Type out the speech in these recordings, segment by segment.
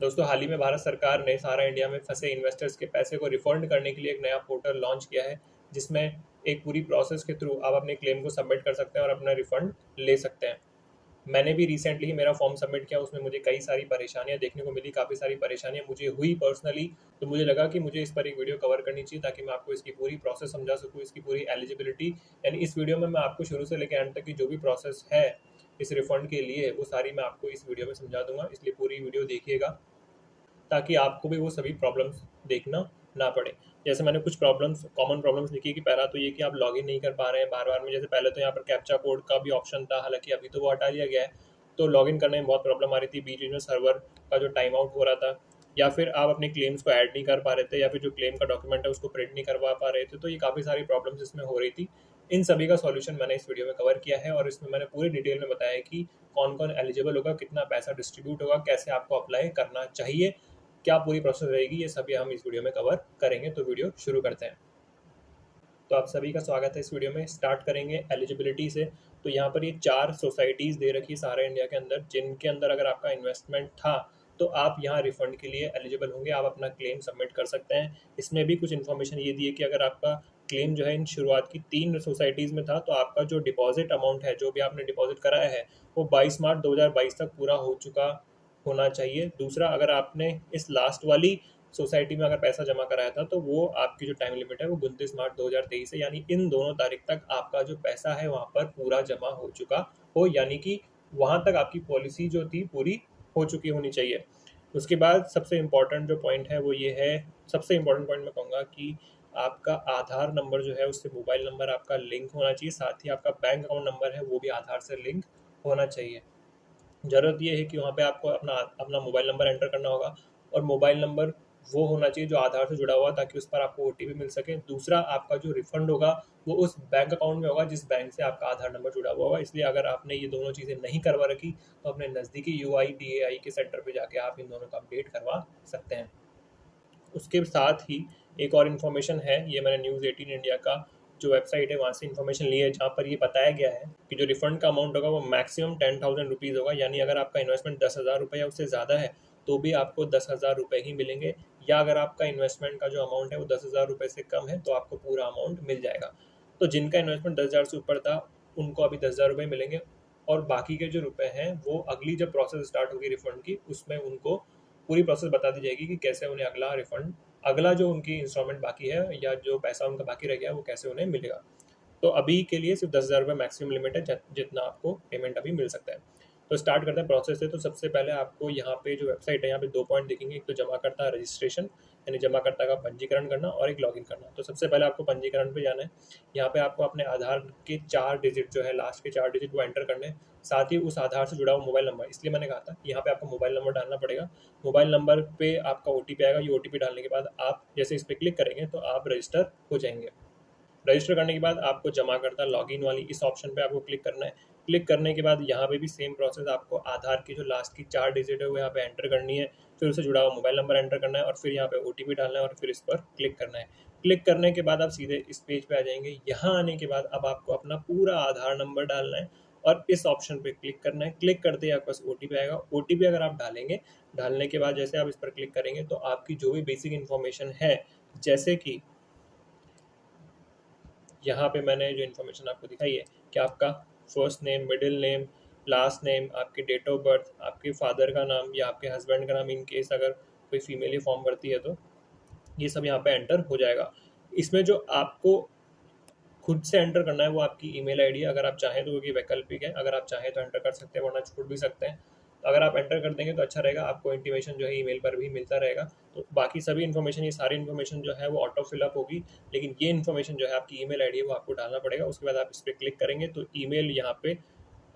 दोस्तों, हाल ही में भारत सरकार ने सारा इंडिया में फंसे इन्वेस्टर्स के पैसे को रिफंड करने के लिए एक नया पोर्टल लॉन्च किया है, जिसमें एक पूरी प्रोसेस के थ्रू आप अपने क्लेम को सबमिट कर सकते हैं और अपना रिफंड ले सकते हैं। मैंने भी रिसेंटली ही मेरा फॉर्म सबमिट किया, उसमें मुझे कई सारी परेशानियां देखने को मिली, काफ़ी सारी परेशानियां मुझे हुई पर्सनली। तो मुझे लगा कि मुझे इस पर एक वीडियो कवर करनी चाहिए ताकि मैं आपको इसकी पूरी प्रोसेस समझा सकूँ, इसकी पूरी एलिजिबिलिटी। यानी इस वीडियो में मैं आपको शुरू से लेकर एंड तक की जो भी प्रोसेस है इस रिफंड के लिए, वो सारी मैं आपको इस वीडियो में समझा दूंगा। इसलिए पूरी वीडियो देखिएगा ताकि आपको भी वो सभी प्रॉब्लम्स देखना ना पड़े। जैसे मैंने कुछ प्रॉब्लम्स, कॉमन प्रॉब्लम्स लिखी कि पहला तो ये कि आप लॉगिन नहीं कर पा रहे हैं बार बार में। जैसे पहले तो यहाँ पर कैप्चा कोड का भी ऑप्शन था, हालांकि अभी तो वो हटा लिया गया है। तो लॉगिन करने में बहुत प्रॉब्लम आ रही थी, बीच बीच में सर्वर का जो टाइम आउट हो रहा था, या फिर आप अपने क्लेम्स को ऐड नहीं कर पा रहे थे, या फिर जो क्लेम का डॉक्यूमेंट है उसको प्रिंट नहीं करवा पा रहे थे। तो ये काफ़ी सारी प्रॉब्लम्स इसमें हो रही थी। इन सभी का सॉल्यूशन मैंने इस वीडियो में कवर किया है, और इसमें मैंने पूरी डिटेल में बताया कि कौन कौन एलिजिबल होगा, कितना पैसा डिस्ट्रीब्यूट होगा, कैसे आपको अप्लाई करना चाहिए, क्या पूरी प्रोसेस रहेगी, ये सभी हम इस वीडियो में कवर करेंगे। तो वीडियो शुरू करते हैं। तो आप सभी का स्वागत है इस वीडियो में। स्टार्ट करेंगे एलिजिबिलिटी से। तो यहाँ पर ये 4 सोसाइटीज़ दे रखी है सारे इंडिया के अंदर, जिनके अंदर अगर आपका इन्वेस्टमेंट था तो आप यहाँ रिफंड के लिए एलिजिबल होंगे, आप अपना क्लेम सबमिट कर सकते हैं। इसमें भी कुछ इन्फॉर्मेशन ये दी है कि अगर आपका क्लेम जो है इन शुरुआत की 3 सोसाइटीज़ में था, तो आपका जो डिपॉजिट अमाउंट है, जो भी आपने डिपॉजिट कराया है, वो 22 मार्च 2022 तक पूरा हो चुका होना चाहिए। दूसरा, अगर आपने इस लास्ट वाली सोसाइटी में अगर पैसा जमा कराया था, तो वो आपकी जो टाइम लिमिट है वो 29 मार्च 2023 है, यानी इन दोनों तारीख तक आपका जो पैसा है वहाँ पर पूरा जमा हो चुका हो, यानी कि वहाँ तक आपकी पॉलिसी जो थी पूरी हो चुकी होनी चाहिए। उसके बाद सबसे इम्पोर्टेंट जो पॉइंट है वो ये है, सबसे इम्पोर्टेंट पॉइंट मैं कहूँगा कि आपका आधार नंबर जो है उससे मोबाइल नंबर आपका लिंक होना चाहिए, साथ ही आपका बैंक अकाउंट नंबर है वो भी आधार से लिंक होना चाहिए। ज़रूरत ये है कि वहाँ पे आपको अपना अपना मोबाइल नंबर एंटर करना होगा, और मोबाइल नंबर वो होना चाहिए जो आधार से जुड़ा हुआ, ताकि उस पर आपको ओटीपी मिल सके। दूसरा, आपका जो रिफंड होगा वो उस बैंक अकाउंट में होगा जिस बैंक से आपका आधार नंबर जुड़ा हुआ होगा। इसलिए अगर आपने ये दोनों चीज़ें नहीं करवा रखी, तो अपने नज़दीकी यूआईडीएआई के सेंटर पे जाके आप इन दोनों का अपडेट करवा सकते हैं। उसके साथ ही एक और इन्फॉर्मेशन है, ये मैंने न्यूज़ 18 इंडिया का जो वेबसाइट है वहाँ से इन्फॉर्मेशन ली है, जहाँ पर ये बताया गया है कि जो रिफंड का अमाउंट होगा वो मैक्सिमम 10,000 रुपीज़ होगा। यानी अगर आपका इन्वेस्टमेंट 10,000 रुपये या उससे ज़्यादा है तो भी आपको 10,000 रुपये ही मिलेंगे, या अगर आपका इन्वेस्टमेंट का जो अमाउंट है वो 10,000 रुपये से कम है तो आपको पूरा अमाउंट मिल जाएगा। तो जिनका इन्वेस्टमेंट 10,000 से ऊपर था उनको अभी 10,000 रुपये मिलेंगे, और बाकी के जो रुपए हैं वो अगली जब प्रोसेस स्टार्ट होगी रिफंड की, उसमें उनको पूरी प्रोसेस बता दी जाएगी कि कैसे उन्हें अगला रिफंड, अगला जो उनकी इंस्टॉलमेंट बाकी है या जो पैसा उनका बाकी रह गया वो कैसे उन्हें मिलेगा। तो अभी के लिए सिर्फ 10,000 रुपये मैक्सिमम लिमिट है जितना आपको पेमेंट अभी मिल सकता है। तो स्टार्ट करते हैं प्रोसेस से। तो सबसे पहले आपको यहाँ पे जो वेबसाइट है, यहाँ पे 2 पॉइंट दिखेंगे, एक तो जमाकर्ता रजिस्ट्रेशन यानी जमाकर्ता का पंजीकरण करना, और एक लॉगिन करना। तो सबसे पहले आपको पंजीकरण पे जाना है। यहाँ पे आपको अपने आधार के 4 डिजिट जो है, लास्ट के 4 डिजिट वो एंटर करने हैं, साथ ही उस आधार से जुड़ा हुआ मोबाइल नंबर। इसलिए मैंने कहा था कि यहाँ पे आपको मोबाइल नंबर डालना पड़ेगा। मोबाइल नंबर पे आपका ओटीपी आएगा, ये ओटीपी डालने के बाद आप जैसे इस पर क्लिक करेंगे तो आप रजिस्टर हो जाएंगे। रजिस्टर करने के बाद आपको जमाकर्ता लॉगिन वाली इस ऑप्शन पे आपको क्लिक करना है। क्लिक करने के बाद यहाँ पे भी सेम प्रोसेस, आपको आधार की जो लास्ट की 4 डिजिट है वो यहाँ पे एंटर करनी है, फिर उससे जुड़ा हुआ मोबाइल नंबर एंटर करना है, और फिर यहाँ पे ओटीपी डालना है, और फिर इस पर क्लिक करना है। क्लिक करने के बाद आप सीधे इस पेज पे आ जाएंगे। यहाँ आने के बाद अब आपको अपना पूरा आधार नंबर डालना है, और इस ऑप्शन पे क्लिक करना है। क्लिक करते ही आपके पास ओटीपी आएगा। ओटीपी अगर आप डालेंगे, डालने के बाद जैसे आप इस पर क्लिक करेंगे तो आपकी जो भी बेसिक इन्फॉर्मेशन है, जैसे कि यहाँ पे मैंने जो इन्फॉर्मेशन आपको दिखाई है कि आपका first name, middle name, last name, आपकी डेट ऑफ बर्थ, आपके फादर का नाम या आपके हस्बैंड का नाम, इन केस अगर कोई फीमेल ही फॉर्म भरती है तो ये सब यहाँ पे एंटर हो जाएगा। इसमें जो आपको खुद से एंटर करना है वो आपकी ईमेल आईडी है। अगर आप चाहें तो, क्योंकि वैकल्पिक है, अगर आप चाहें तो एंटर कर सकते हैं, वरना छोड़ भी सकते हैं। तो अगर आप एंटर कर देंगे तो अच्छा रहेगा, आपको इंटीमेशन जो है ईमेल पर भी मिलता रहेगा। तो बाकी सभी इन्फॉर्मेशन, ये सारी इन्फॉर्मेशन जो है वो ऑटो फिलअप होगी, लेकिन ये इन्फॉर्मेशन जो है आपकी ईमेल आईडी है वो आपको डालना पड़ेगा। उसके बाद आप इस पर क्लिक करेंगे तो ईमेल यहाँ पे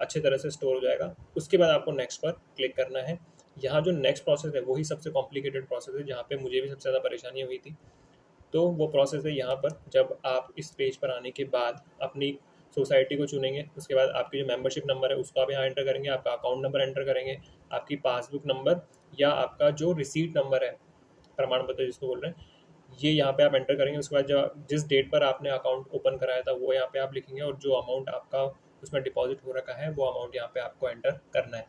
अच्छे तरह से स्टोर हो जाएगा। उसके बाद आपको नेक्स्ट पर क्लिक करना है। यहाँ जो नेक्स्ट प्रोसेस है वही सबसे कॉम्प्लिकेटेड प्रोसेस है, जहाँ पे मुझे भी सबसे ज़्यादा परेशानी हुई थी। तो वो प्रोसेस है यहाँ पर, जब आप इस पेज पर आने के बाद अपनी सोसाइटी को चुनेंगे, उसके बाद आपकी जो मेंबरशिप नंबर है उसको आप यहाँ एंटर करेंगे, आपका अकाउंट नंबर एंटर करेंगे, आपकी पासबुक नंबर या आपका जो रिसीट नंबर है, प्रमाण पत्र जिसको बोल रहे हैं, ये यहाँ पे आप एंटर करेंगे। उसके बाद जो जिस डेट पर आपने अकाउंट ओपन कराया था वो यहाँ पे आप लिखेंगे, और जो अमाउंट आपका उसमें डिपॉजिट हो रखा है वो अमाउंट यहाँ पे आपको एंटर करना है।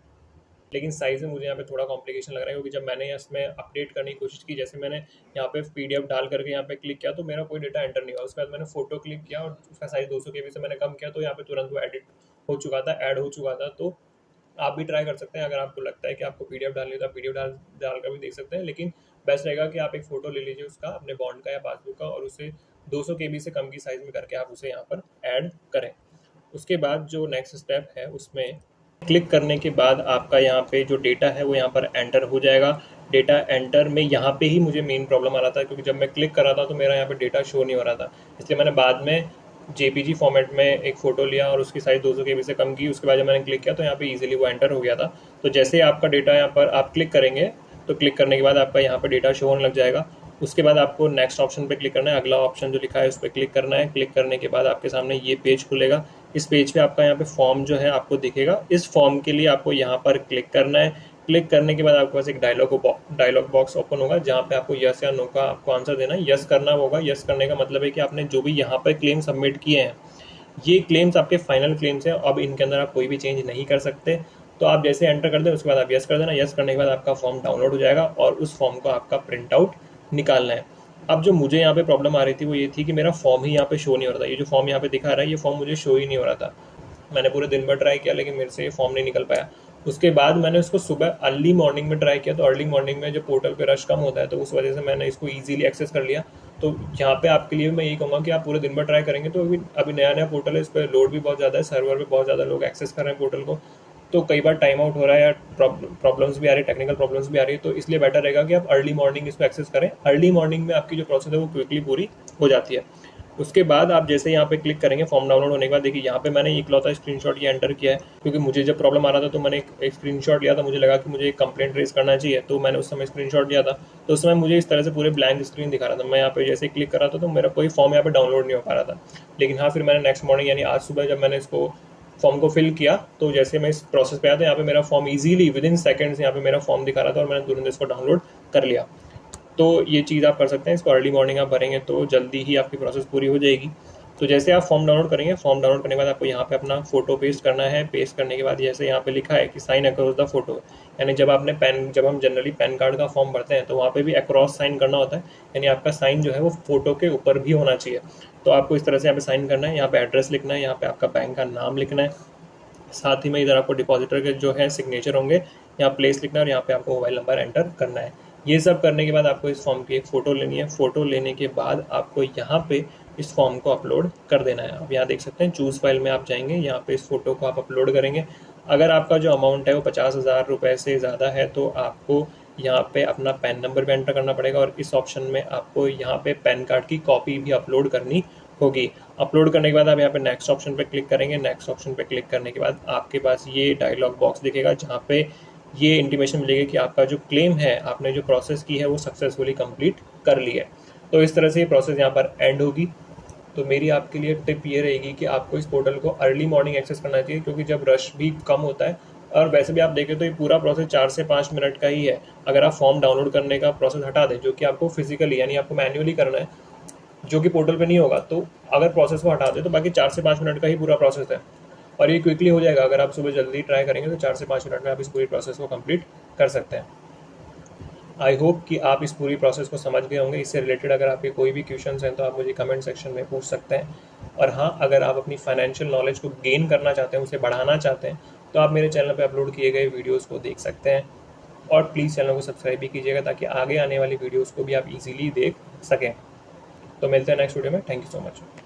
लेकिन साइज़ में मुझे यहाँ पे थोड़ा कॉम्प्लिकेशन लग रहा है, क्योंकि जब मैंने इसमें अपडेट करने की कोशिश की, जैसे मैंने यहाँ पे PDF डाल करके यहाँ पे क्लिक किया तो मेरा कोई डेटा एंटर नहीं हुआ। उसके बाद मैंने फ़ोटो क्लिक किया और उसका साइज़ 200 KB से मैंने कम किया तो यहाँ पे तुरंत वो एडिट हो चुका था, ऐड हो चुका था। तो आप भी ट्राई कर सकते हैं, अगर आपको लगता है कि आपको PDF डालनी है तो आप PDF डाल कर भी देख सकते हैं, लेकिन बेस्ट रहेगा कि आप एक फ़ोटो ले लीजिए उसका, अपने बॉन्ड का या पासबुक का, और उसे 200 KB से कम की साइज़ में करके आप उसे यहाँ पर ऐड करें। उसके बाद जो नेक्स्ट स्टेप है उसमें क्लिक करने के बाद आपका यहाँ पे जो डेटा है वो यहाँ पर एंटर हो जाएगा। डेटा एंटर में यहाँ पे ही मुझे मेन प्रॉब्लम आ रहा था, क्योंकि जब मैं क्लिक कर रहा था तो मेरा यहाँ पे डेटा शो नहीं हो रहा था, इसलिए मैंने बाद में JPG फॉर्मेट में एक फ़ोटो लिया और उसकी साइज़ 200 KB से कम की। उसके बाद जब मैंने क्लिक किया तो यहाँ पे इजीली वो एंटर हो गया था। तो जैसे ही आपका डेटा यहाँ पर आप क्लिक करेंगे तो क्लिक करने के बाद आपका यहाँ पर डेटा शो होने लग जाएगा। उसके बाद आपको नेक्स्ट ऑप्शन पे क्लिक करना है, अगला ऑप्शन जो लिखा है उस पर क्लिक करना है। क्लिक करने के बाद आपके सामने ये पेज खुलेगा। इस पेज पे आपका यहाँ पे फॉर्म जो है आपको दिखेगा। इस फॉर्म के लिए आपको यहाँ पर क्लिक करना है। क्लिक करने के बाद आपके पास एक डायलॉग बॉक्स ओपन होगा, जहाँ पे आपको यस या नो का आपको आंसर देना है। यस करना होगा। यस करने का मतलब है कि आपने जो भी यहाँ पर क्लेम सबमिट किए हैं, ये क्लेम्स आपके फाइनल क्लेम्स हैं, अब इनके अंदर आप कोई भी चेंज नहीं कर सकते। तो आप जैसे एंटर कर दें उसके बाद आप यस कर देना। यस करने के बाद आपका फॉर्म डाउनलोड हो जाएगा और उस फॉर्म को आपका प्रिंट आउट निकालना है। अब जो मुझे यहाँ पे प्रॉब्लम आ रही थी वो ये थी कि मेरा फॉर्म ही यहाँ पे शो नहीं हो रहा था। ये जो फॉर्म यहाँ पे दिखा रहा है ये फॉर्म मुझे शो ही नहीं हो रहा था। मैंने पूरे दिन भर ट्राई किया लेकिन मेरे से ये फॉर्म नहीं निकल पाया। उसके बाद मैंने उसको सुबह अर्ली मॉर्निंग में ट्राई किया, तो अर्ली मॉर्निंग में जब पोर्टल पे रश कम होता है तो उस वजह से मैंने इसको ईजिली एक्सेस कर लिया। तो यहाँ पे आपके लिए मैं यही कहूँगा कि आप पूरे दिन भर ट्राई करेंगे तो अभी नया नया पोर्टल है, इस पर लोड भी बहुत ज़्यादा है, सर्वर पे बहुत ज़्यादा लोग एक्सेस कर रहे हैं पोर्टल को, तो कई बार टाइम आउट हो रहा है या प्रॉब्लम्स भी आ रही है, टेक्निकल प्रॉब्लम्स भी आ रही है। तो इसलिए बेटर रहेगा कि आप अर्ली मॉर्निंग इसको एक्सेस करें। अर्ली मॉर्निंग में आपकी जो प्रोसेस है वो क्विकली पूरी हो जाती है। उसके बाद आप जैसे यहाँ पे क्लिक करेंगे फॉर्म डाउनलोड होने के बाद, देखिए यहाँ पे मैंने इकलौता स्क्रीनशॉट ये एंटर किया है, क्योंकि मुझे जब प्रॉब्लम आ रहा था तो मैंने एक स्क्रीनशॉट लिया था। मुझे लगा कि मुझे एक कंप्लेंट रेज करना चाहिए, तो मैंने उस समय स्क्रीनशॉट लिया था। तो उस समय मुझे इस तरह से पूरे ब्लैंक स्क्रीन दिखा रहा था। मैं यहाँ पे जैसे क्लिक कर रहा था तो मेरा कोई फॉर्म यहाँ पे डाउनलोड नहीं हो पा रहा था। लेकिन हाँ, फिर मैंने नेक्स्ट मॉर्निंग यानी आज सुबह जब मैंने इसको फॉर्म को फिल किया तो जैसे मैं इस प्रोसेस पे आया था, यहाँ पे मेरा फॉर्म इजीली विदिन सेकंड्स यहाँ पे मेरा फॉर्म दिखा रहा था और मैंने तुरंत इसको डाउनलोड कर लिया। तो ये चीज़ आप कर सकते हैं। इसको अर्ली मॉर्निंग आप भरेंगे तो जल्दी ही आपकी प्रोसेस पूरी हो जाएगी। तो जैसे आप फॉर्म डाउनलोड करेंगे, फॉर्म डाउनलोड करने के बाद आपको यहाँ पे अपना फोटो पेस्ट करना है। पेस्ट करने के बाद जैसे यहाँ पे लिखा है कि साइन अक्रॉस द फोटो, यानी जब हम जनरली पैन कार्ड का फॉर्म भरते हैं तो वहाँ पे भी अक्रॉस साइन करना होता है, यानी आपका साइन जो है वो फोटो के ऊपर भी होना चाहिए। तो आपको इस तरह से यहाँ पे साइन करना है। यहाँ पे एड्रेस लिखना है, यहाँ पे आपका बैंक का नाम लिखना है, साथ ही में इधर आपको डिपॉजिटर के जो है सिग्नेचर होंगे, यहाँ प्लेस लिखना है और यहाँ पे आपको मोबाइल नंबर एंटर करना है। ये सब करने के बाद आपको इस फॉर्म की एक फ़ोटो लेनी है। फ़ोटो लेने के बाद आपको यहाँ पे इस फॉर्म को अपलोड कर देना है। अब यहाँ देख सकते हैं चूज़ फाइल में आप जाएंगे, यहाँ पे इस फोटो को आप अपलोड करेंगे। अगर आपका जो अमाउंट है वो 50,000 रुपये से ज़्यादा है तो आपको यहाँ पे अपना पैन नंबर भी एंटर करना पड़ेगा और इस ऑप्शन में आपको यहाँ पे पैन कार्ड की कॉपी भी अपलोड करनी होगी। अपलोड करने के बाद आप यहाँ पे नेक्स्ट ऑप्शन पे क्लिक करेंगे। नेक्स्ट ऑप्शन पे क्लिक करने के बाद आपके पास ये डायलॉग बॉक्स दिखेगा, जहाँ पे ये इंटीमेशन मिलेगी कि आपका जो क्लेम है, आपने जो प्रोसेस की है वो सक्सेसफुली कंप्लीट कर ली है। तो इस तरह से ये प्रोसेस यहाँ पर एंड होगी। तो मेरी आपके लिए टिप ये रहेगी कि आपको इस पोर्टल को अर्ली मॉर्निंग एक्सेस करना चाहिए, क्योंकि जब रश भी कम होता है। और वैसे भी आप देखें तो ये पूरा प्रोसेस 4 से 5 मिनट का ही है। अगर आप फॉर्म डाउनलोड करने का प्रोसेस हटा दें, जो कि आपको फिजिकली यानी आपको मैन्युअली करना है, जो कि पोर्टल पे नहीं होगा, तो अगर प्रोसेस को हटा दें तो बाकी 4 से 5 मिनट का ही पूरा प्रोसेस है और ये क्विकली हो जाएगा। अगर आप सुबह जल्दी ट्राई करेंगे तो 4 से 5 मिनट में आप इस पूरी प्रोसेस को कंप्लीट कर सकते हैं। आई होप कि आप इस पूरी प्रोसेस को समझ गए होंगे। इससे रिलेटेड अगर आपके कोई भी क्वेश्चंस हैं तो आप मुझे कमेंट सेक्शन में पूछ सकते हैं। और हाँ, अगर आप अपनी फाइनेंशियल नॉलेज को गेन करना चाहते हैं, उसे बढ़ाना चाहते हैं, तो आप मेरे चैनल पर अपलोड किए गए वीडियोज़ को देख सकते हैं। और प्लीज़ चैनल को सब्सक्राइब भी कीजिएगा ताकि आगे आने वाली वीडियोज़ को भी आप इजीली देख सकें। तो मिलते हैं नेक्स्ट वीडियो में। Thank you so much.